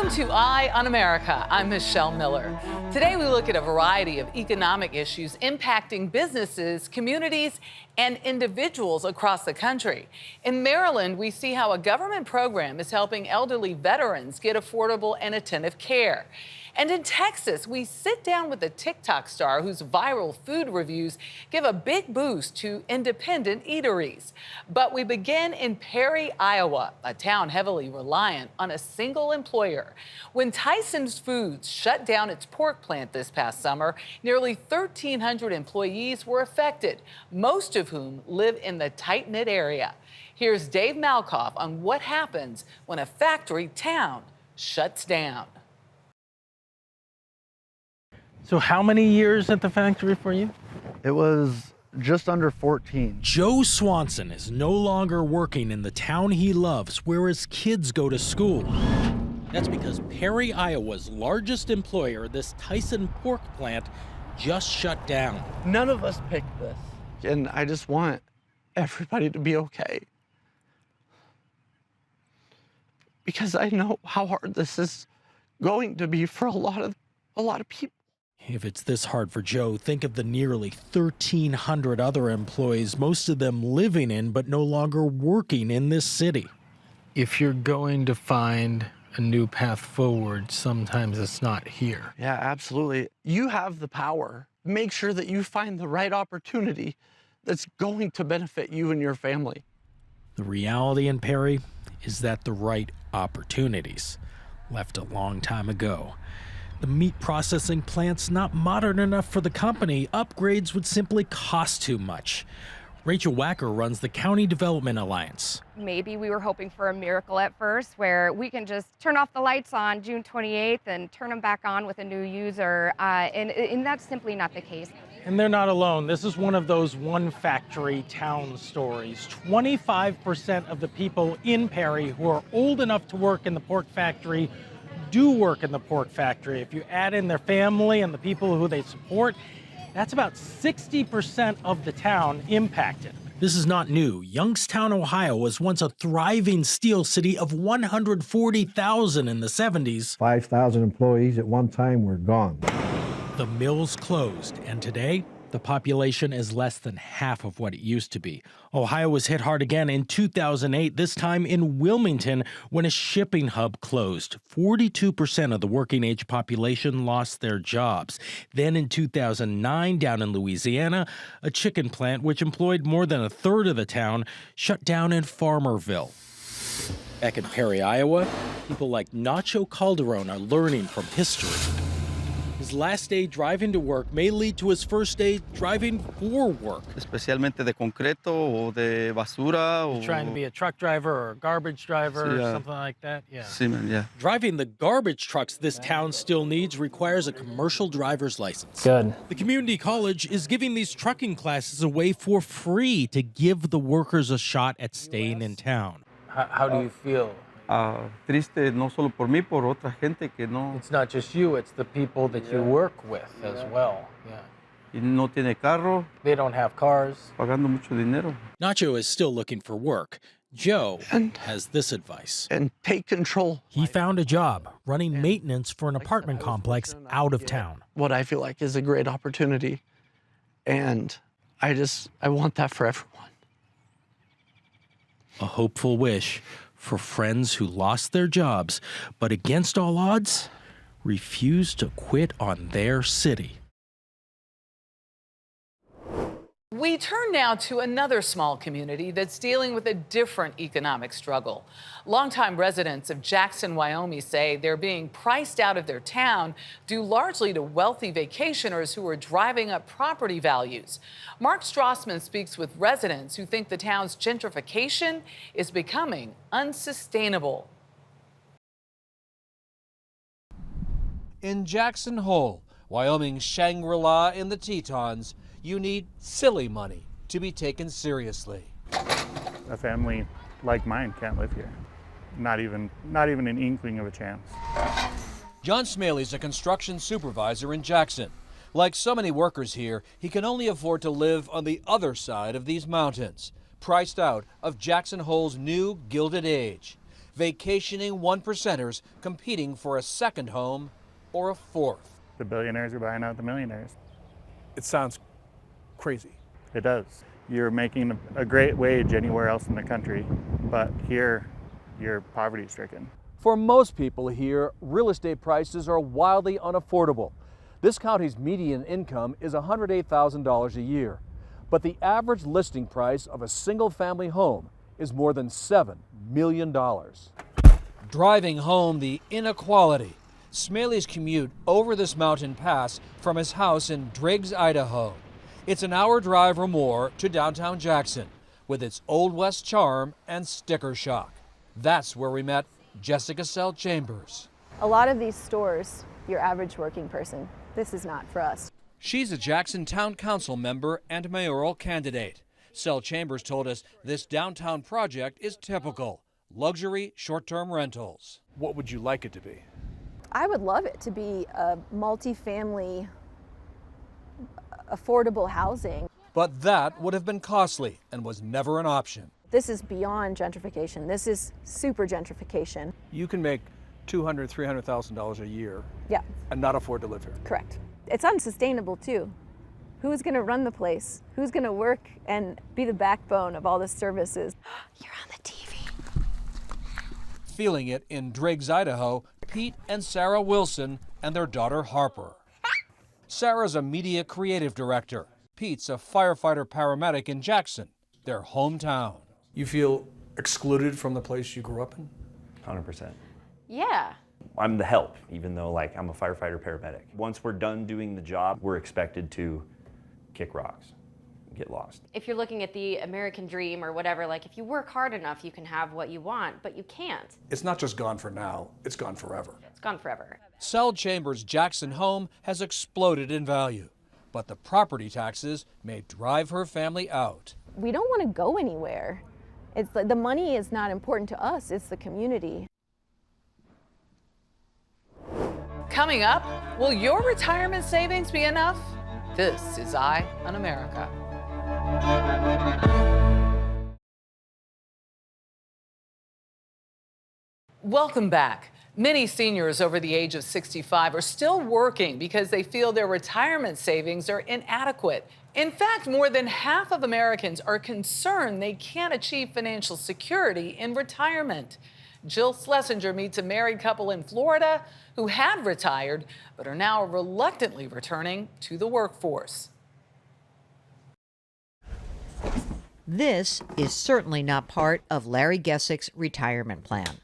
Welcome to Eye on America. I'm Michelle Miller. Today we look at a variety of economic issues impacting businesses, communities, and individuals across the country. In Maryland, we see how a government program is helping elderly veterans get affordable and attentive care. And in Texas, we sit down with a TikTok star whose viral food reviews give a big boost to independent eateries. But we begin in Perry, Iowa, a town heavily reliant on a single employer. When Tyson's Foods shut down its pork plant this past summer, nearly 1,300 employees were affected, most of whom live in the tight-knit area. Here's Dave Malkoff on what happens when a factory town shuts down. So how many years at the factory for you? It was just under 14. Joe Swanson is no longer working in the town he loves where his kids go to school. That's because Perry, Iowa's largest employer, this Tyson pork plant, just shut down. None of us picked this. And I just want everybody to be okay. Because I know how hard this is going to be for a lot of people. If it's this hard for Joe, think of the nearly 1,300 other employees, most of them living in but no longer working in this city. If you're going to find a new path forward, sometimes it's not here. Yeah, absolutely. You have the power. Make sure that you find the right opportunity that's going to benefit you and your family. The reality in Perry is that the right opportunities left a long time ago. The meat processing plant's not modern enough for the company. Upgrades would simply cost too much. Rachel Wacker runs the County Development Alliance. Maybe we were hoping for a miracle at first where we can just turn off the lights on June 28th and turn them back on with a new user, and that's simply not the case. And they're not alone. This is one of those one factory town stories. 25% of the people in Perry who are old enough to work in the pork factory do work in the pork factory. If you add in their family and the people who they support, that's about 60% of the town impacted. This is not new. Youngstown, Ohio was once a thriving steel city of 140,000 in the 70s. 5,000 employees at one time were gone. The mills closed, and today, the population is less than half of what it used to be. Ohio was hit hard again in 2008, this time in Wilmington, when a shipping hub closed. 42% of the working-age population lost their jobs. Then in 2009, down in Louisiana, a chicken plant, which employed more than a third of the town, shut down in Farmerville. Back in Perry, Iowa, people like Nacho Calderon are learning from history. His last day driving to work may lead to his first day driving for work. Especialmente de concreto o de basura. You're trying to be a truck driver or a garbage driver Sí, or something like that? Yeah. Sí, man, yeah. Driving the garbage trucks this town still needs requires a commercial driver's license. Good. The community college is giving these trucking classes away for free to give the workers a shot at staying in town. How do you feel? Triste no solo por mí, por otra gente que no. It's not just you, it's the people that you work with as well. Yeah. Y no tiene carro, They don't have cars. pagando mucho dinero. Nacho is still looking for work. Joe has this advice. And take control. He found a job running maintenance for an apartment complex out of town. What I feel like is a great opportunity. And I want that for everyone. A hopeful wish for friends who lost their jobs, but against all odds, refused to quit on their city. We turn now to another small community that's dealing with a different economic struggle. Longtime residents of Jackson, Wyoming say they're being priced out of their town due largely to wealthy vacationers who are driving up property values. Mark Strassman speaks with residents who think the town's gentrification is becoming unsustainable. In Jackson Hole, Wyoming's Shangri-La in the Tetons, you need silly money to be taken seriously. A family like mine can't live here. Not even an inkling of a chance. John Smaley's a construction supervisor in Jackson. Like so many workers here, he can only afford to live on the other side of these mountains, priced out of Jackson Hole's new Gilded Age. vacationing 1%ers competing for a second home or a fourth. The billionaires are buying out the millionaires. It sounds crazy. It does. You're making a great wage anywhere else in the country, but here you're poverty stricken. For most people here, real estate prices are wildly unaffordable. This county's median income is $108,000 a year, but the average listing price of a single-family home is more than $7 million. Driving home the inequality, Smaley's commute over this mountain pass from his house in Driggs, Idaho. It's an hour drive or more to downtown Jackson, with its Old West charm and sticker shock. That's where we met Jessica Sell Chambers. A lot of these stores, your average working person, this is not for us. She's a Jackson Town Council member and mayoral candidate. Sell Chambers told us this downtown project is typical luxury short-term rentals. What would you like it to be? I would love it to be a multifamily, affordable housing. But that would have been costly and was never an option. This is beyond gentrification. This is super gentrification. You can make $200,000, $300,000 a year Yeah, and not afford to live here. correct. It's unsustainable too. Who's going to run the place? Who's going to work and be the backbone of all the services? You're on the TV. Feeling it in Driggs, Idaho, Pete and Sarah Wilson and their daughter Harper. Sarah's a media creative director. Pete's a firefighter paramedic in Jackson, their hometown. You feel excluded from the place you grew up in? 100%. Yeah. I'm the help, even though I'm a firefighter paramedic. Once we're done doing the job, we're expected to kick rocks, get lost. If you're looking at the American dream or whatever, like if you work hard enough, you can have what you want, but you can't. It's not just gone for now, it's gone forever. It's gone forever. Sell Chambers' Jackson home has exploded in value, but the property taxes may drive her family out. We don't want to go anywhere. It's like the money is not important to us, it's the community. Coming up, will your retirement savings be enough? This is Eye on America. Welcome back. Many seniors over the age of 65 are still working because they feel their retirement savings are inadequate. In fact, more than half of Americans are concerned they can't achieve financial security in retirement. Jill Schlesinger meets a married couple in Florida who had retired but are now reluctantly returning to the workforce. This is certainly not part of Larry Gessick's retirement plan.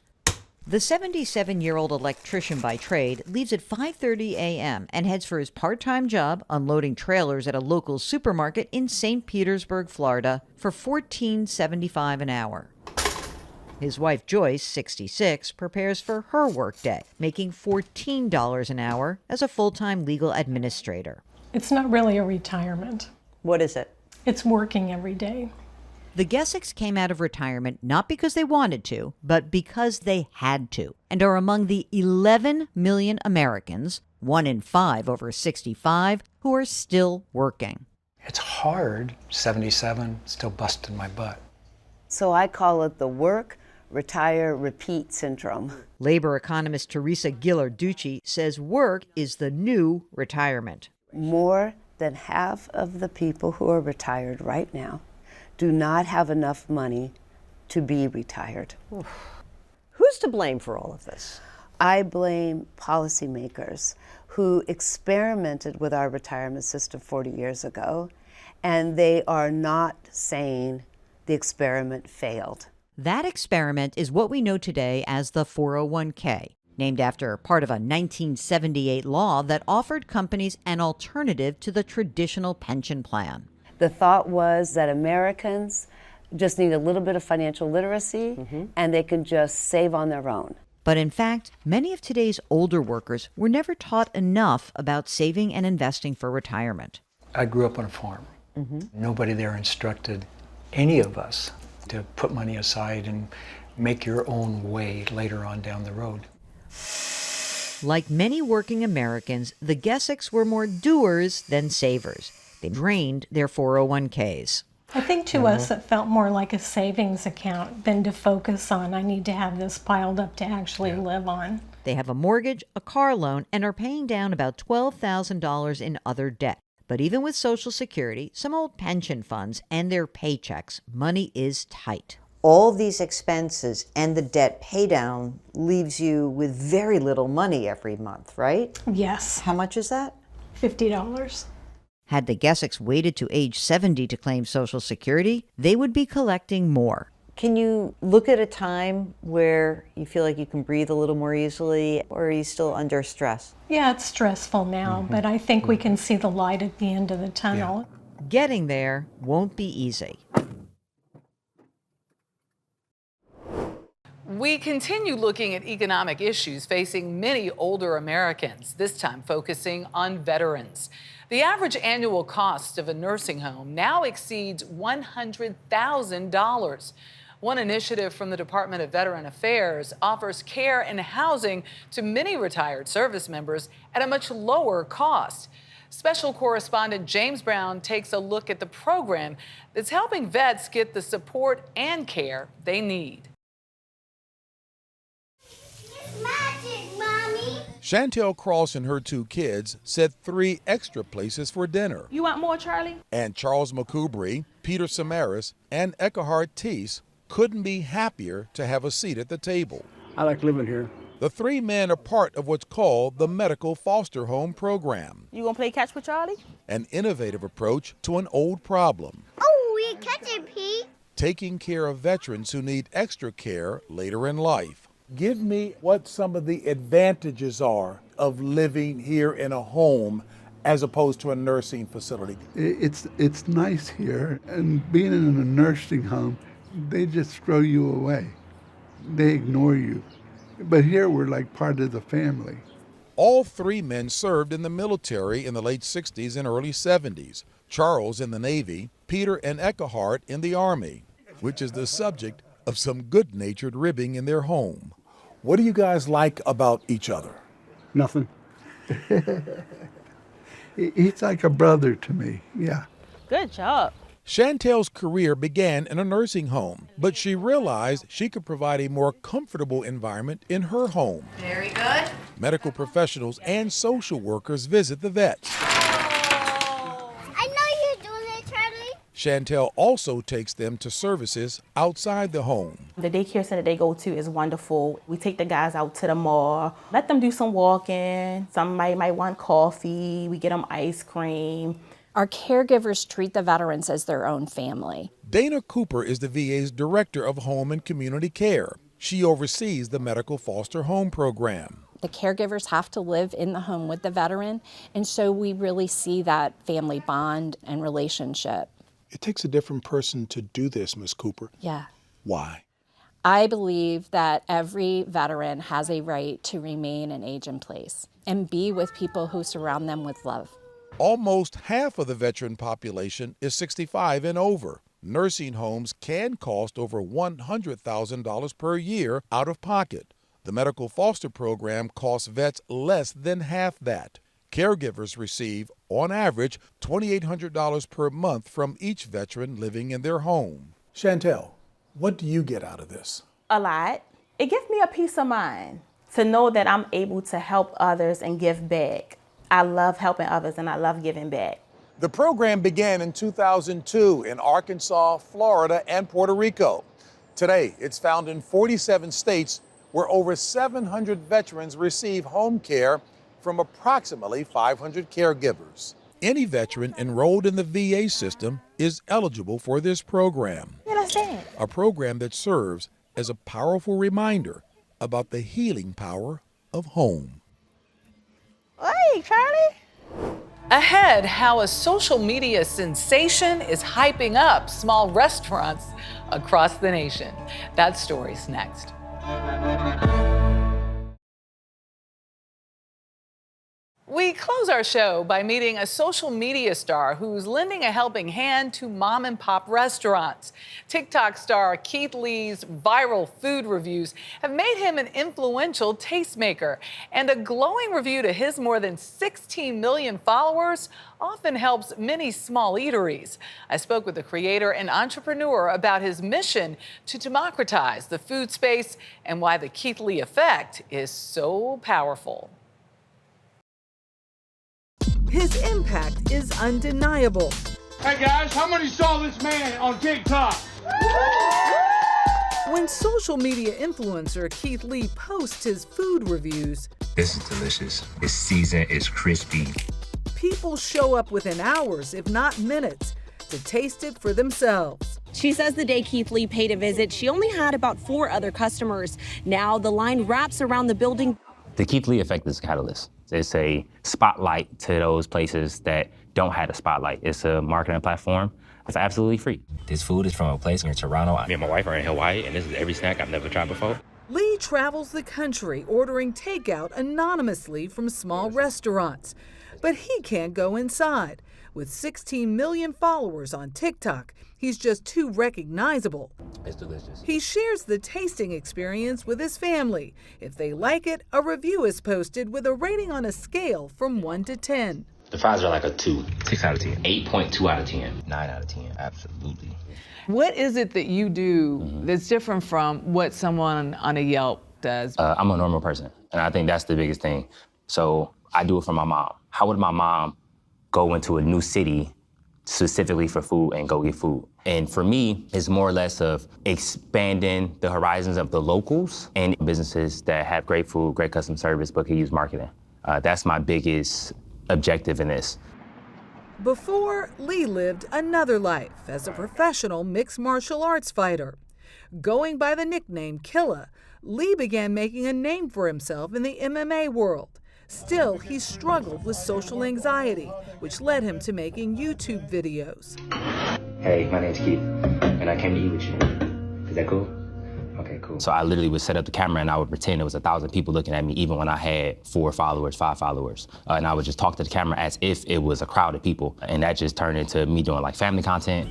The 77-year-old electrician by trade leaves at 5:30 a.m. and heads for his part-time job unloading trailers at a local supermarket in St. Petersburg, Florida, for $14.75 an hour. His wife, Joyce, 66, prepares for her workday, making $14 an hour as a full-time legal administrator. It's not really a retirement. What is it? It's working every day. The Gessicks came out of retirement not because they wanted to, but because they had to, and are among the 11 million Americans, 1 in 5 over 65, who are still working. It's hard, 77, still busting my butt. So I call it the work, retire, repeat syndrome. Labor economist Teresa Ghilarducci says work is the new retirement. More than half of the people who are retired right now do not have enough money to be retired. Who's to blame for all of this? I blame policymakers who experimented with our retirement system 40 years ago, and they are not saying the experiment failed. That experiment is what we know today as the 401k, named after part of a 1978 law that offered companies an alternative to the traditional pension plan. The thought was that Americans just need a little bit of financial literacy and they can just save on their own. But in fact, many of today's older workers were never taught enough about saving and investing for retirement. I grew up on a farm. Nobody there instructed any of us to put money aside and make your own way later on down the road. Like many working Americans, the Gessicks were more doers than savers. They drained their 401ks. I think to us it felt more like a savings account than to focus on, I need to have this piled up to actually live on. They have a mortgage, a car loan, and are paying down about $12,000 in other debt. But even with Social Security, some old pension funds, and their paychecks, money is tight. All these expenses and the debt pay down leaves you with very little money every month, right? Yes. How much is that? $50. Had the Gessics waited to age 70 to claim Social Security, they would be collecting more. Can you look at a time where you feel like you can breathe a little more easily, or are you still under stress? Yeah, it's stressful now, but I think we can see the light at the end of the tunnel. Getting there won't be easy. We continue looking at economic issues facing many older Americans, this time focusing on veterans. The average annual cost of a nursing home now exceeds $100,000. One initiative from the Department of Veteran Affairs offers care and housing to many retired service members at a much lower cost. Special correspondent James Brown takes a look at the program that's helping vets get the support and care they need. Chantel Cross and her two kids set 3 extra places for dinner. You want more, Charlie? And Charles McCoubry, Peter Samaras, and Eckhart Teese couldn't be happier to have a seat at the table. I like living here. The 3 men are part of what's called the Medical Foster Home Program, You gonna play catch with Charlie? an innovative approach to an old problem, Oh, we catch it, Pete. taking care of veterans who need extra care later in life. Give me what some of the advantages are of living here in a home as opposed to a nursing facility. It's nice here, and being in a nursing home, they just throw you away. They ignore you. But here we're like part of the family. All 3 men served in the military in the late 60s and early 70s. Charles in the Navy, Peter and Eckhart in the Army, which is the subject of some good-natured ribbing in their home. What do you guys like about each other? Nothing. He's like a brother to me, yeah. Good job. Chantel's career began in a nursing home, but she realized she could provide a more comfortable environment in her home. Very good. Medical professionals and social workers visit the vets. I know you're doing it, Charlie. Chantel also takes them to services outside the home. The daycare center they go to is wonderful. We take the guys out to the mall, let them do some walking. Some might want coffee. We get them ice cream. Our caregivers treat the veterans as their own family. Dana Cooper is the VA's Director of Home and Community Care. She oversees the Medical Foster Home Program. The caregivers have to live in the home with the veteran, and so we really see that family bond and relationship. It takes a different person to do this, Ms. Cooper. Yeah. Why? I believe that every veteran has a right to remain and age in place and be with people who surround them with love. Almost half of the veteran population is 65 and over. Nursing homes can cost over $100,000 per year out of pocket. The Medical Foster Program costs vets less than half that. Caregivers receive, on average, $2,800 per month from each veteran living in their home. Chantel, what do you get out of this? A lot. It gives me a peace of mind to know that I'm able to help others and give back. I love helping others and I love giving back. The program began in 2002 in Arkansas, Florida, and Puerto Rico. Today, it's found in 47 states where over 700 veterans receive home care from approximately 500 caregivers. Any veteran enrolled in the VA system is eligible for this program. A program that serves as a powerful reminder about the healing power of home. Hey, Charlie. Ahead, how a social media sensation is hyping up small restaurants across the nation. That story's next. We We close our show by meeting a social media star who's lending a helping hand to mom and pop restaurants. TikTok star Keith Lee's viral food reviews have made him an influential tastemaker, and a glowing review to his more than 16 million followers often helps many small eateries. I spoke with the creator and entrepreneur about his mission to democratize the food space and why the Keith Lee effect is so powerful. His impact is undeniable. Hey guys, how many saw this man on TikTok? When social media influencer Keith Lee posts his food reviews, this is delicious. It's seasoned, it's crispy. People show up within hours, if not minutes, to taste it for themselves. She says the day Keith Lee paid a visit, she only had about 4 other customers. Now the line wraps around the building. The Keith Lee effect is a catalyst. It's a spotlight to those places that don't have a spotlight. It's a marketing platform. It's absolutely free. This food is from a place near Toronto. Me and my wife are in Hawaii, and this is every snack I've never tried before. Lee travels the country ordering takeout anonymously from small restaurants. But he can't go inside. With 16 million followers on TikTok, he's just too recognizable. It's delicious. He shares the tasting experience with his family. If they like it, a review is posted with a rating on a scale from 1 to 10. The fries are like a 2. 6 out of 10. 8.2 out of 10. 9 out of 10, absolutely. What is it that you do that's different from what someone on a Yelp does? I'm a normal person, and I think that's the biggest thing. So I do it for my mom. How would my mom go into a new city specifically for food and go get food? And for me, it's more or less of expanding the horizons of the locals and businesses that have great food, great customer service, but can use marketing. That's my biggest objective in this. Before, Lee lived another life as a professional mixed martial arts fighter. Going by the nickname Killa, Lee began making a name for himself in the MMA world. Still, he struggled with social anxiety, which led him to making YouTube videos. Hey, my name's Keith, and I came to eat with you. Is that cool? Okay, cool. So I literally would set up the camera and I would pretend there was 1,000 people looking at me, even when I had 4 followers, 5 followers. And I would just talk to the camera as if it was a crowd of people. And that just turned into me doing like family content.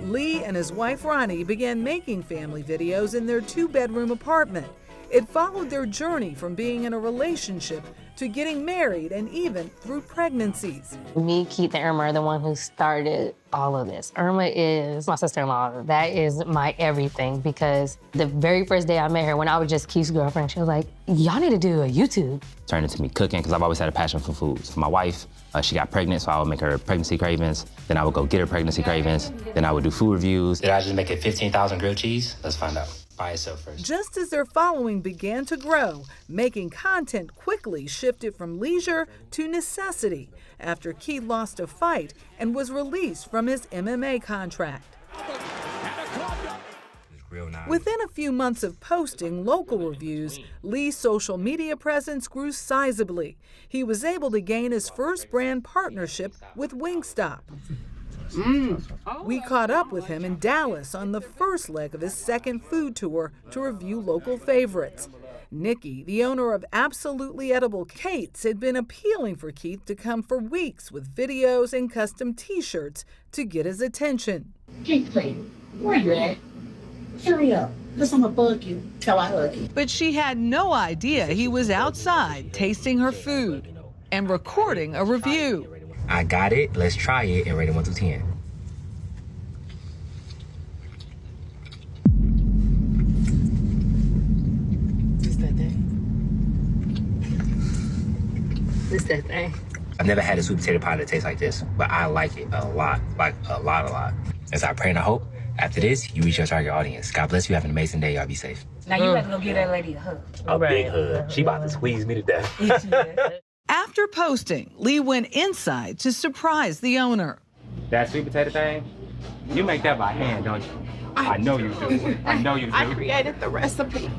Lee and his wife Ronnie began making family videos in their 2-bedroom apartment. It followed their journey from being in a relationship to getting married and even through pregnancies. Me, Keith, and Irma are the one who started all of this. Irma is my sister-in-law. That is my everything, because the very first day I met her, when I was just Keith's girlfriend, she was like, y'all need to do a YouTube. Turned into me cooking, because I've always had a passion for foods. My wife, she got pregnant, so I would make her pregnancy cravings. Then I would go get her pregnancy cravings. Then I would do food reviews. Did I just make it 15,000 grilled cheese? Let's find out. By itself first. Just as their following began to grow, making content quickly shifted from leisure to necessity after Keith lost a fight and was released from his MMA contract. Within a few months of posting local reviews, Lee's social media presence grew sizably. He was able to gain his first brand partnership with Wingstop. We caught up with him in Dallas on the first leg of his second food tour to review local favorites. Nikki, the owner of Absolutely Edible Kate's, had been appealing for Keith to come for weeks with videos and custom t-shirts to get his attention. Keith, please, where you at? Hurry up, because I'm gonna bug you till I hug you. But she had no idea he was outside tasting her food and recording a review. I got it, let's try it, and rate it 1 through 10. What's that thing? What's that thing? I've never had a sweet potato pie that tastes like this, but I like it a lot, like a lot. As I pray and I hope, after this, you reach your target audience. God bless you, have an amazing day, y'all be safe. Now you better go give that lady a hug. A big hug. She about to squeeze me to death. After posting, Lee went inside to surprise the owner. That sweet potato thing, you make that by hand, don't you? I know you do. I know you do. I created the recipe.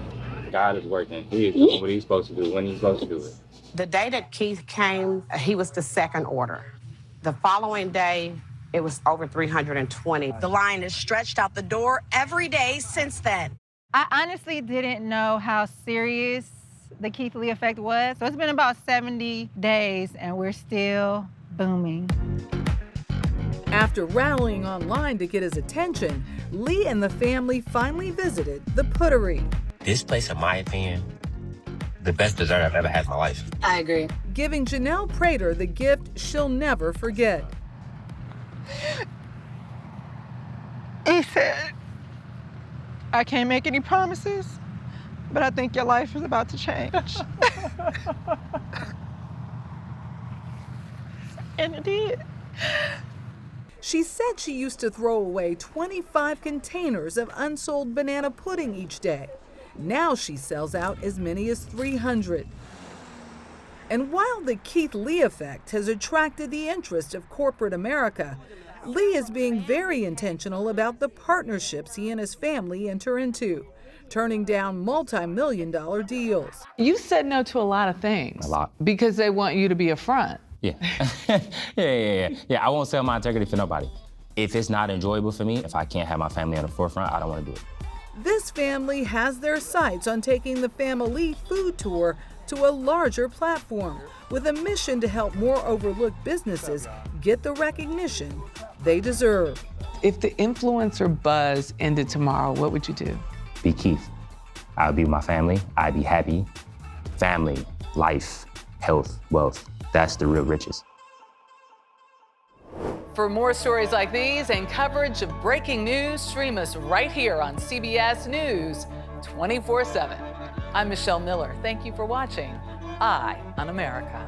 God is working. He is doing what he's supposed to do when he's supposed to do it. The day that Keith came, he was the second order. The following day, it was over 320. The line is stretched out the door every day since then. I honestly didn't know how serious the Keith Lee effect was. So it's been about 70 days and we're still booming. After rallying online to get his attention, Lee and the family finally visited the Puttery. This place, in my opinion, the best dessert I've ever had in my life. I agree. Giving Janelle Prater the gift she'll never forget. He said, I can't make any promises, but I think your life is about to change. And it did. She said she used to throw away 25 containers of unsold banana pudding each day. Now she sells out as many as 300. And while the Keith Lee effect has attracted the interest of corporate America, Lee is being very intentional about the partnerships he and his family enter into, turning down multi-million-dollar deals. You said no to a lot of things. A lot. Because they want you to be a front. Yeah. Yeah, I won't sell my integrity for nobody. If it's not enjoyable for me, if I can't have my family on the forefront, I don't want to do it. This family has their sights on taking the family food tour to a larger platform with a mission to help more overlooked businesses get the recognition they deserve. If the influencer buzz ended tomorrow, what would you do? Be Keith. I would be with my family. I'd be happy. Family, life, health, wealth. That's the real riches. For more stories like these and coverage of breaking news, stream us right here on CBS News 24/7. I'm Michelle Miller. Thank you for watching Eye on America.